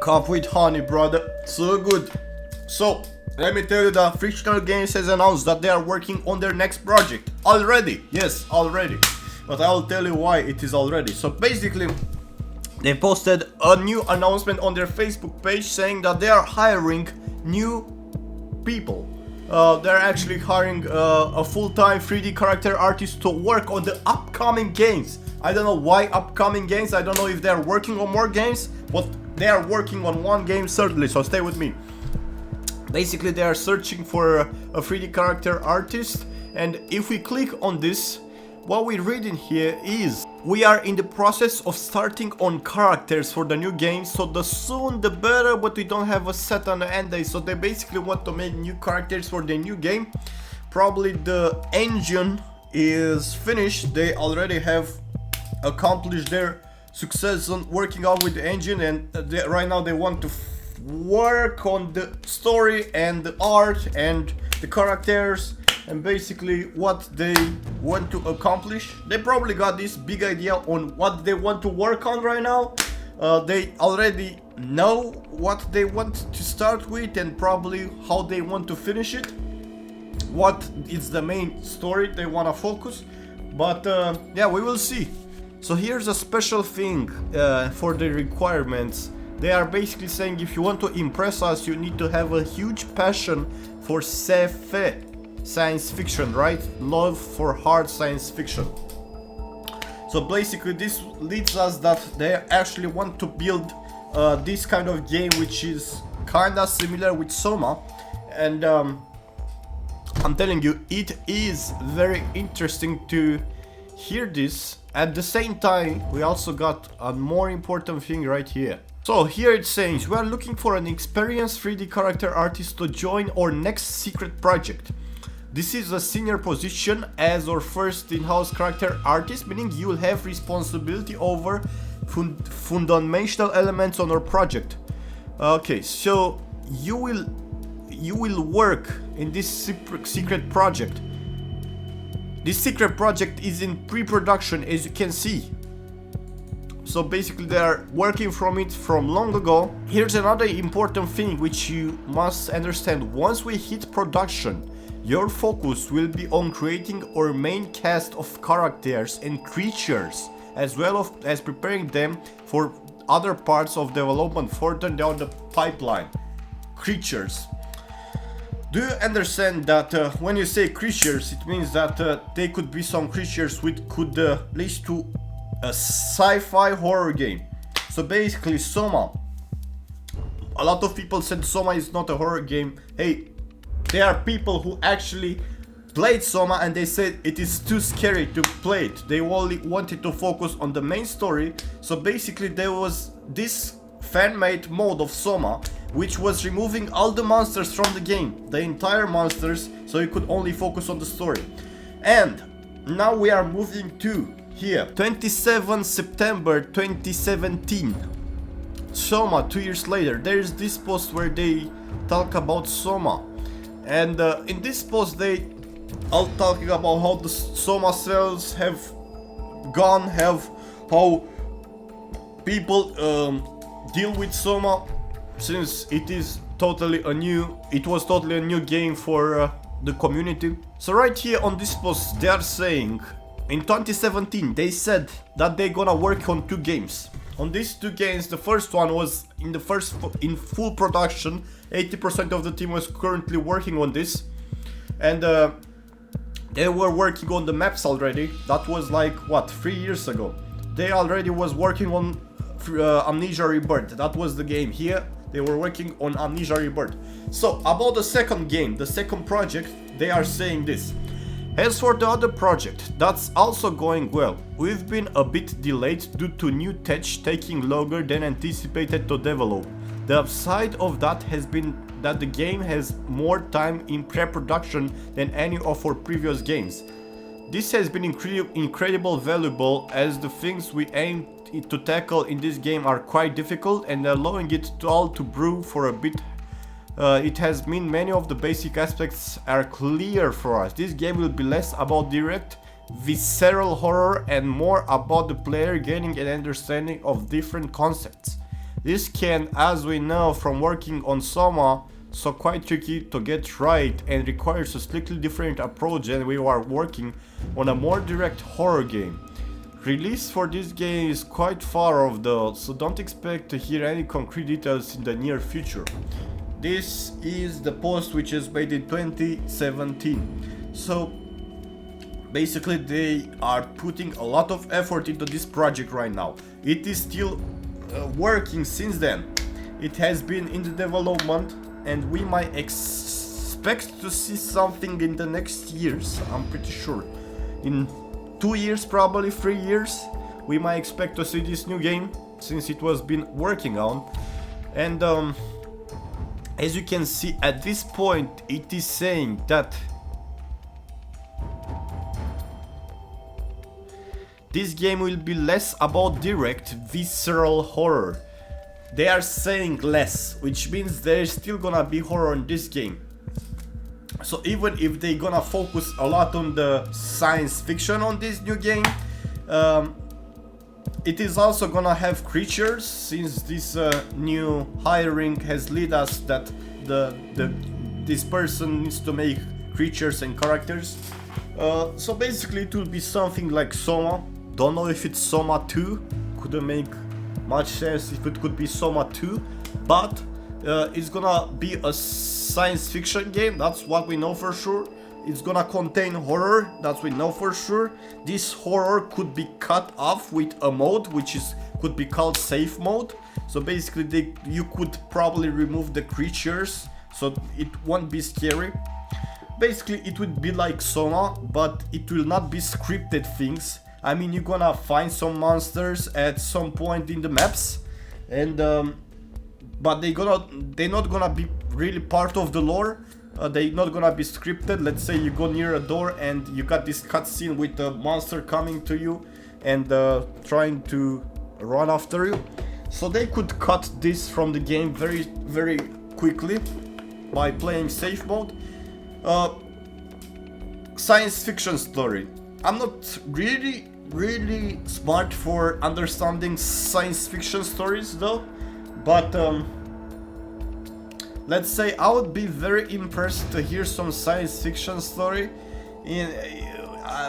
Cup with honey, brother. So good. So, let me tell you that Frictional Games has announced that they are working on their next project. Already. Yes, already. But I will tell you why it is already. So basically, they posted a new announcement on their Facebook page saying that they are hiring new people. They're actually hiring a full-time 3D character artist to work on the upcoming games. I don't know why upcoming games. I don't know if they're working on more games, but they are working on one game certainly, so stay with me. Basically, they are searching for a 3D character artist, and if we click on this, what we read in here is we are in the process of starting on characters for the new game, so the soon the better, but we don't have a set on the end date. So they basically want to make new characters for the new game. Probably the engine is finished. They already have accomplished their success on working out with the engine, and right now they want to work on the story and the art and the characters and basically what they want to accomplish. They probably got this big idea on what they want to work on right now. They already know what they want to start with and probably how they want to finish it, what is the main story they want to focus. But yeah, we will see. So here's a special thing for the requirements. They are basically saying if you want to impress us, you need to have a huge passion for sci-fi, science fiction, right? Love for hard science fiction. So basically this leads us that they actually want to build this kind of game, which is kinda similar with Soma. And I'm telling you, it is very interesting to hear this. At the same time, we also got a more important thing right here. So here it says, we are looking for an experienced 3D character artist to join our next secret project. This is a senior position as our first in-house character artist, meaning you will have responsibility over fundamental elements on our project. Okay, so you will work in this secret project. This secret project is in pre-production, as you can see. So basically they are working from it from long ago. Here's another important thing which you must understand. Once we hit production, your focus will be on creating our main cast of characters and creatures, as well as preparing them for other parts of development further down the pipeline. Creatures. Do you understand that when you say creatures, it means that they could be some creatures which could lead to a sci-fi horror game. So basically Soma, a lot of people said Soma is not a horror game. Hey, there are people who actually played Soma and they said it is too scary to play it. They only wanted to focus on the main story. So basically there was this fan-made mode of Soma which was removing all the monsters from the game, the entire monsters, so you could only focus on the story. And now we are moving to here, 27 September 2017. Soma, 2 years later. There is this post where they talk about Soma, and in this post they all talking about how the Soma sales have gone, how people deal with Soma, since it was totally a new game for the community. So right here on this post they are saying in 2017 they said that they're gonna work on 2 games. On these 2 games, the first one was in full production. 80% of the team was currently working on this, and they were working on the maps already. That was like what, 3 years ago. They already was working on Amnesia Rebirth. That was the game. Here they were working on Amnesia Rebirth. So about the second game, the second project, they are saying this. As for the other project, that's also going well. We've been a bit delayed due to new tech taking longer than anticipated to develop. The upside of that has been that the game has more time in pre-production than any of our previous games. This has been incredibly valuable, as the things we aim to tackle in this game are quite difficult, and allowing it all to brew for a bit. It has meant many of the basic aspects are clear for us. This game will be less about direct, visceral horror and more about the player gaining an understanding of different concepts. This can, as we know from working on Soma, so quite tricky to get right and requires a slightly different approach than we are working on a more direct horror game. Release for this game is quite far off though, so don't expect to hear any concrete details in the near future. This is the post which is made in 2017. So basically they are putting a lot of effort into this project right now. It is still working since then. It has been in the development and we might expect to see something in the next years, I'm pretty sure. In 2 years, probably 3 years, we might expect to see this new game, since it was been working on. And as you can see at this point, it is saying that this game will be less about direct, visceral horror. They are saying less, which means there is still gonna be horror in this game. So even if they gonna focus a lot on the science fiction on this new game, it is also gonna have creatures, since this new hiring has led us that this person needs to make creatures and characters. So basically it will be something like Soma. Don't know if it's Soma 2, couldn't make much sense if it could be Soma 2, but it's gonna be a science fiction game, that's what we know for sure. It's gonna contain horror, that's we know for sure. This horror could be cut off with a mode which could be called safe mode. So basically you could probably remove the creatures so it won't be scary. Basically it would be like Soma, but it will not be scripted things. I mean, you're gonna find some monsters at some point in the maps, and but they're not gonna be really part of the lore. They're not gonna be scripted. Let's say you go near a door and you got this cutscene with a monster coming to you and trying to run after you. So they could cut this from the game very, very quickly by playing safe mode. Science fiction story. I'm not really smart for understanding science fiction stories though, but let's say I would be very impressed to hear some science fiction story in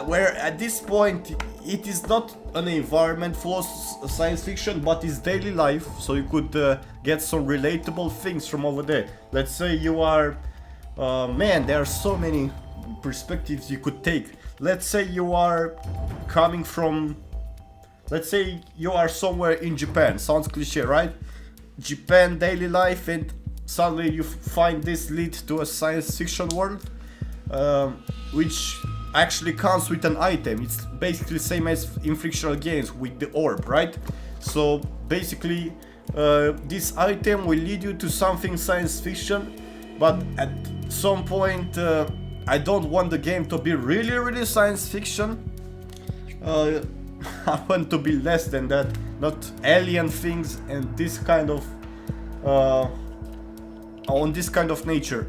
where at this point it is not an environment full of science fiction, but it's daily life, so you could get some relatable things from over there. Let's say you are man, there are so many perspectives you could take. Let's say you are coming from, let's say you are somewhere in Japan, sounds cliche, right? Japan daily life, and suddenly you find this lead to a science fiction world, which actually comes with an item. It's basically same as in Frictional Games with the orb, right? So basically this item will lead you to something science fiction, but at some point I don't want the game to be really science fiction. I want to be less than that, not alien things and this kind of on this kind of nature.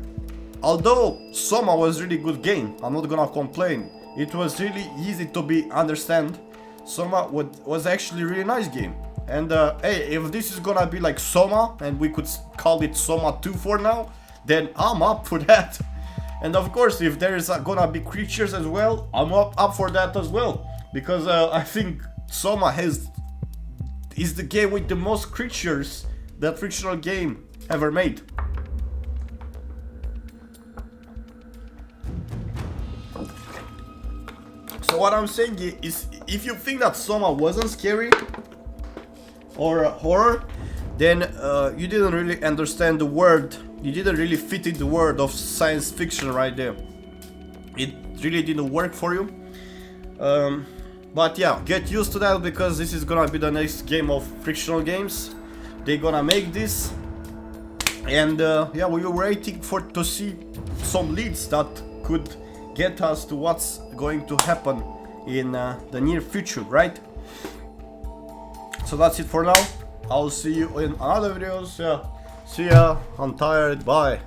Although Soma was really good game, I'm not gonna complain. It was really easy to be understand. Soma was actually really nice game. And hey, if this is gonna be like Soma and we could call it Soma 2 for now, then I'm up for that. And of course, if there is gonna be creatures as well, I'm up for that as well. Because I think Soma is the game with the most creatures that Frictional Game ever made. So what I'm saying is, if you think that Soma wasn't scary or horror, then you didn't really understand the word. You didn't really fit in the word of science fiction right there. It really didn't work for you. But yeah, get used to that, because this is gonna be the next game of Frictional Games. They're gonna make this, and yeah, we were waiting to see some leads that could get us to what's going to happen in the near future, right? So that's it for now. I'll see you in other videos. Yeah, see ya. I'm tired. Bye.